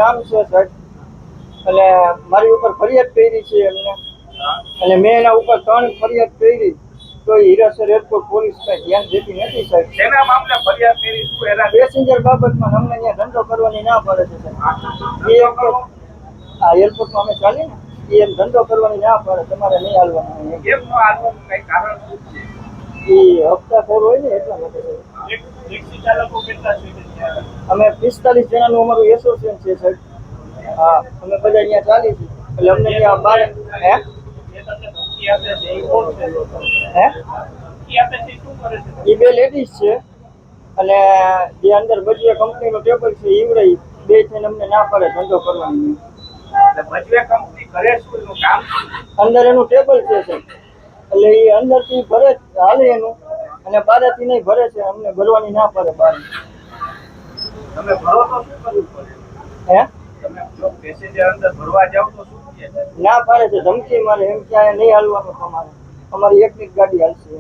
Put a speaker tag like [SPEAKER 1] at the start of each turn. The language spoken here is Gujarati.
[SPEAKER 1] કામ છે સાહેબ, એટલે મારી ઉપર ફરિયાદ કરી છે એમને, અને મેં એના ઉપર 3 ફરિયાદ કરી, તો હીરાસર એરપોર્ટ પોલીસ કઈ ધ્યાન દેતી નથી સાહેબ.
[SPEAKER 2] શેના મામલે ફરિયાદ કરી? શું એના
[SPEAKER 1] પેસેન્જર બાબતમાં અમને અહીંયા ધંધો કરવાની ના પડે છે સાહેબ. આ એરપોર્ટમાં અમે ચાલીએ ને એ ધંધો કરવાની ના પડે, તમારે નહીં હાલવાનું.
[SPEAKER 2] કેમ નો હાલવાનું? કઈ કારણ શું છે?
[SPEAKER 1] એ હપ્તાખોર હોય ને એટલા માટે.
[SPEAKER 2] ટેક્સી ચાલકો કેટલા છે?
[SPEAKER 1] અમે 45 જણાનું અમારું એસોસિએશન છે સાહેબ. હા, અમે બધા અહીંયા ચાલી છીએ, એટલે અમને ત્યાં બાર
[SPEAKER 2] એ તમને ધમકી આપે છે એ કોણ છે? ધમકી આપે છે શું કરે છે?
[SPEAKER 1] એ 2 લેડીઝ છે, અને જે અંદર બજવે કંપનીનું ટેબલ છે ઈવડે 2 થઈને અમને ના પડે ધંધો કરવાની.
[SPEAKER 2] એટલે બજવે કંપની કરે શું? એનું કામ શું?
[SPEAKER 1] અંદર એનું ટેબલ છે સાહેબ, એટલે એ અંદરથી ભરે હાલે એનું, અને બહારથી નહીં ભરે છે, અમને ભરવાની ના પડે બહાર.
[SPEAKER 2] તમે ભરો તો શું કરવું પડે? તમે જો પેસેન્જર અંદર ભરવા જાવ તો શું કહે છે?
[SPEAKER 1] ના પાડે છે, ધમકી મારે, એમ ક્યાં નહીં હાલવાનું તમારે, અમારી એક ગાડી હાલશે.